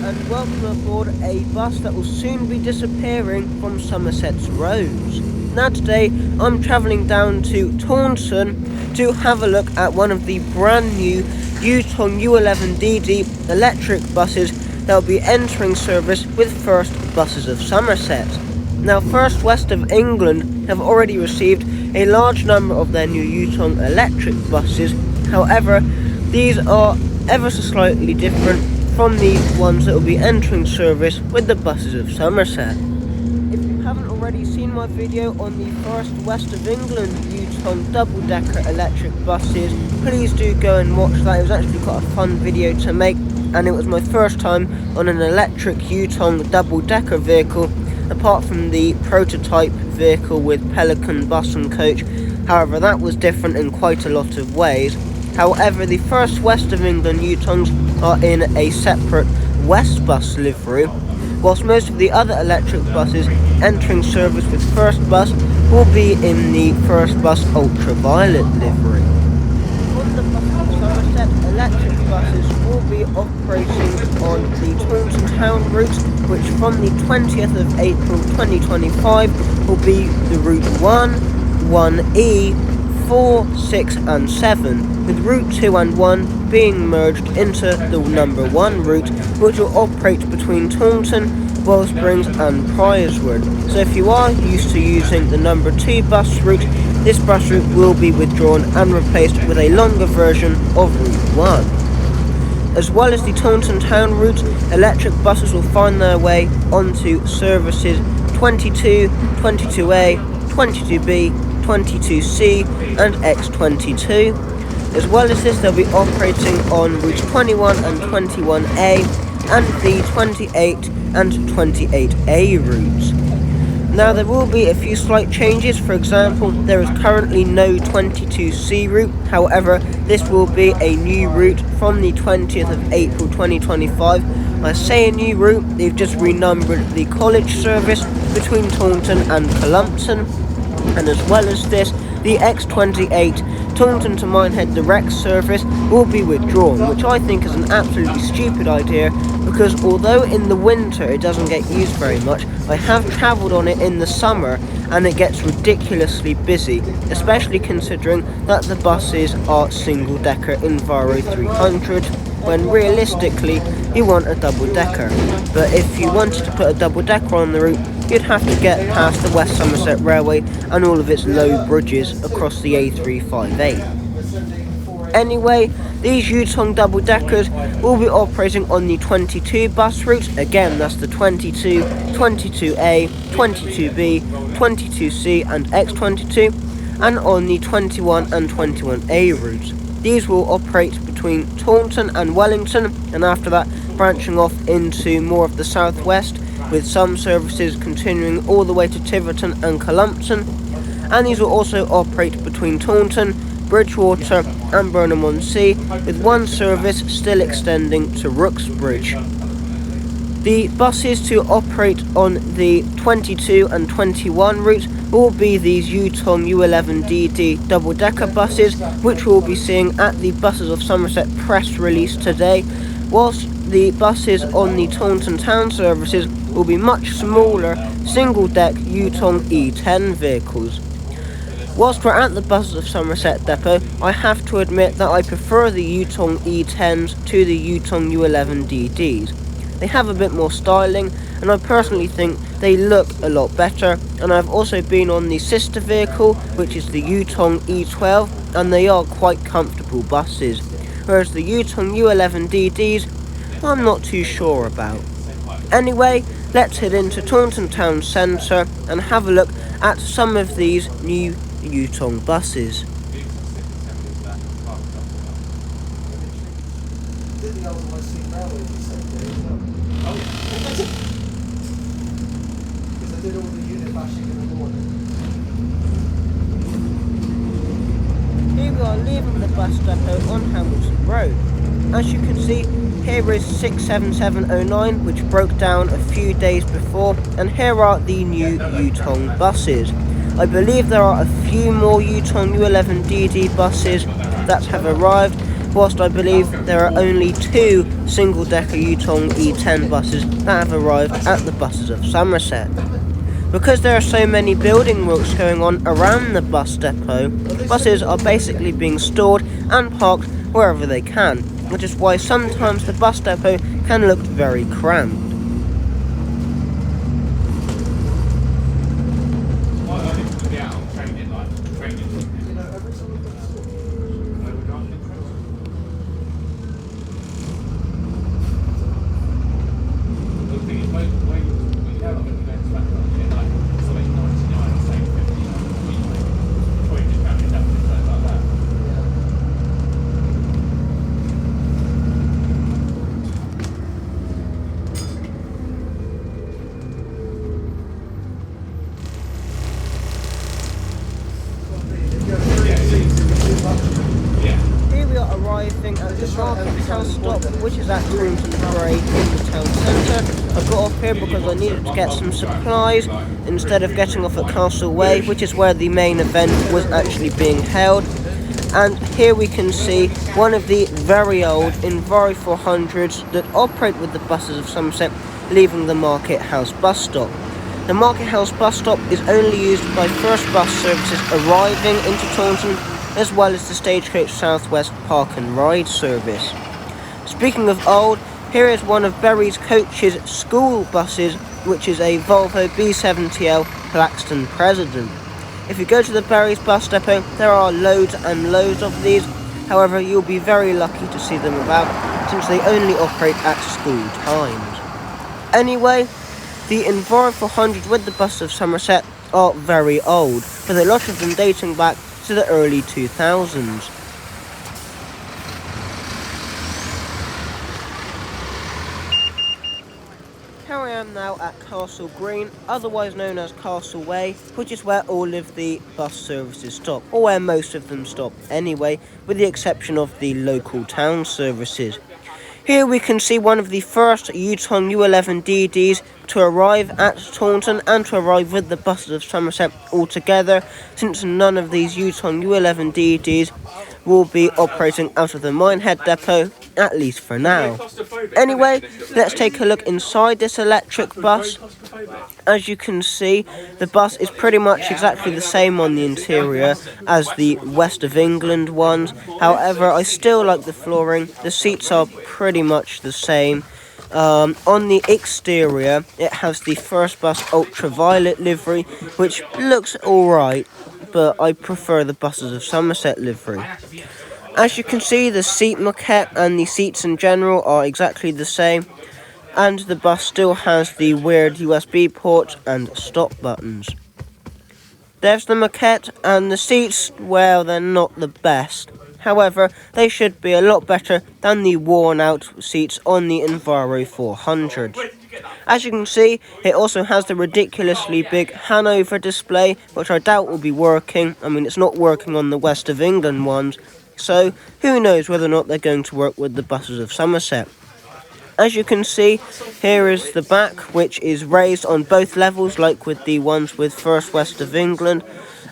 and welcome aboard a bus that will soon be disappearing from Somerset's roads. Now today I'm travelling down to Taunton to have a look at one of the brand new Taunton U11DD electric buses that will be entering service with First Buses of Somerset. Now First West of England have already received a large number of their new Taunton electric buses. However, these are ever so slightly different from the ones that will be entering service with the Buses of Somerset. If you haven't already seen my video on the First West of England Taunton double-decker electric buses, please do go and watch that. It was actually quite a fun video to make, and it was my first time on an electric Taunton double-decker vehicle, apart from the prototype vehicle with Pelican bus and coach. However, that was different in quite a lot of ways. However, the First West of England Tauntons are in a separate FirstBus livery, whilst most of the other electric buses entering service with FirstBus will be in the FirstBus ultraviolet livery. On the Buses of Somerset, electric buses will be operating on the Taunton town route, which from the 20th of April 2025 will be the route 1, 1E, 4, 6 and 7, with route 2 and 1 being merged into the number 1 route, which will operate between Taunton, Wellsprings and Priorswood. So if you are used to using the number 2 bus route, this bus route will be withdrawn and replaced with a longer version of route 1. As well as the Taunton town route, electric buses will find their way onto services 22, 22A, 22B, 22C and X22. As well as this, they'll be operating on routes 21 and 21A and the 28 and 28A routes. Now there will be a few slight changes. For example, there is currently no 22C route. However, this will be a new route from the 20th of April 2025. I say a new route, they've just renumbered the college service between Taunton and Cullompton. And as well as this, the X28 Taunton to Minehead direct service will be withdrawn, which I think is an absolutely stupid idea, because although in the winter it doesn't get used very much, I have travelled on it in the summer and it gets ridiculously busy, especially considering that the buses are single-decker Enviro 300, when realistically you want a double-decker. But if you wanted to put a double-decker on the route, you'd have to get past the West Somerset Railway and all of its low bridges across the A358. Anyway, these Taunton double-deckers will be operating on the 22 bus route. Again, that's the 22, 22A, 22B, 22C and X22, and on the 21 and 21A routes. These will operate between Taunton and Wellington, and after that branching off into more of the southwest, with some services continuing all the way to Tiverton and Cullompton. And these will also operate between Taunton, Bridgewater and Burnham-on-Sea, with one service still extending to Rooksbridge. The buses to operate on the 22 and 21 route will be these Taunton U11DD double-decker buses, which we'll be seeing at the Buses of Somerset press release today, whilst the buses on the Taunton town services will be much smaller single-deck Taunton E10 vehicles. Whilst we're at the Buses of Somerset depot, I have to admit that I prefer the Taunton E10s to the Taunton U11DDs. They have a bit more styling, and I personally think they look a lot better. And I've also been on the sister vehicle, which is the Taunton E12, and they are quite comfortable buses. Whereas the Taunton U11DDs, I'm not too sure about. Anyway, let's head into Taunton town centre and have a look at some of these new Taunton buses. Here we are leaving the bus depot on Hamilton Road. As you can see, here is 67709, which broke down a few days before, and here are the new Taunton buses. I believe there are a few more Taunton U11DD buses that have arrived, whilst I believe there are only 2 single-decker Yutong E10 buses that have arrived at the Buses of Somerset. Because there are so many building works going on around the bus depot, buses are basically being stored and parked wherever they can, which is why sometimes the bus depot can look very cramped. Arriving at the market house stop, which is at Taunton in the town centre. I got off here because I needed to get some supplies instead of getting off at Castle Way, which is where the main event was actually being held. And here we can see one of the very old Enviro 400s that operate with the Buses of Somerset leaving the Market House bus stop. The Market House bus stop is only used by FirstBus services arriving into Taunton, as well as the Stagecoach Southwest Park and Ride service. Speaking of old, here is one of Bury's Coach's school buses, which is a Volvo B70L Blackstone President. If you go to the Bury's bus depot, there are loads and loads of these. However, you'll be very lucky to see them about, since they only operate at school times. Anyway, the Enviro 400 with the Buses of Somerset are very old, with a lot of them dating back to the early 2000s. Here I am now at Castle Green, otherwise known as Castle Way, which is where all of the bus services stop, or where most of them stop anyway, with the exception of the local town services. Here we can see one of the first Yutong U11DDs to arrive at Taunton and to arrive with the Buses of Somerset altogether, since none of these Yutong U11DDs will be operating out of the Minehead depot, at least for now. Anyway, let's take a look inside this electric bus. As you can see, the bus is pretty much exactly the same on the interior as the West of England ones. However, I still like the flooring. The seats are pretty much the same. On the exterior, it has the FirstBus ultraviolet livery, which looks alright, but I prefer the Buses of Somerset livery. As you can see, the seat moquette and the seats in general are exactly the same, and the bus still has the weird USB port and stop buttons. There's the moquette, and the seats, well, they're not the best. However, they should be a lot better than the worn-out seats on the Enviro 400. As you can see, it also has the ridiculously big Hanover display, which I doubt will be working. I mean, it's not working on the West of England ones, so who knows whether or not they're going to work with the Buses of Somerset. As you can see, here is the back, which is raised on both levels, like with the ones with First West of England,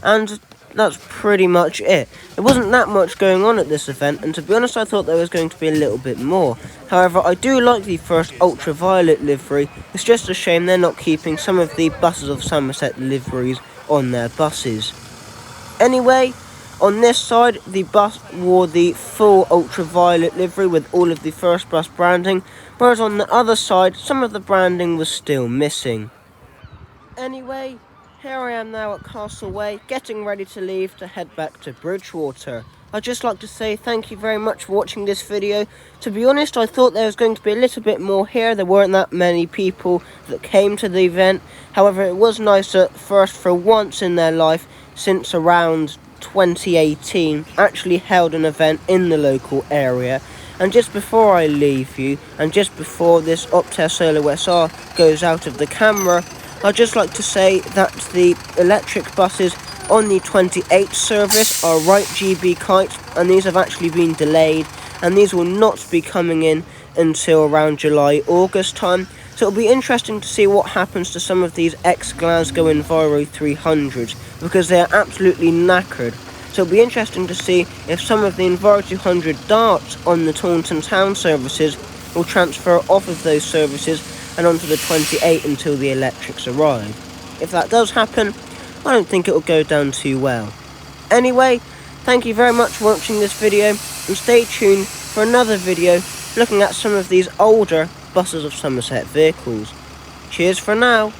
and that's pretty much it. There wasn't that much going on at this event, and to be honest, I thought there was going to be a little bit more. However, I do like the first ultraviolet livery. It's just a shame they're not keeping some of the Buses of Somerset liveries on their buses. Anyway, on this side, the bus wore the full ultraviolet livery with all of the FirstBus branding, whereas on the other side, some of the branding was still missing. Anyway, here I am now at Castle Way, getting ready to leave to head back to Bridgewater. I'd just like to say thank you very much for watching this video. To be honest, I thought there was going to be a little bit more here. There weren't that many people that came to the event. However, it was nice at first, for once in their life, since around 2018, actually held an event in the local area. And just before I leave you, and just before this Optare Solo SR goes out of the camera, I'd just like to say that the electric buses on the 28 service are Wright GB kites, and these have actually been delayed, and these will not be coming in until around July, August time. So it'll be interesting to see what happens to some of these ex-Glasgow Enviro 300s, because they are absolutely knackered. So it'll be interesting to see if some of the Enviro 200 darts on the Taunton town services will transfer off of those services and onto the 28 until the electrics arrive. If that does happen, I don't think it will go down too well. Anyway, thank you very much for watching this video, and stay tuned for another video looking at some of these older Buses of Somerset vehicles. Cheers for now.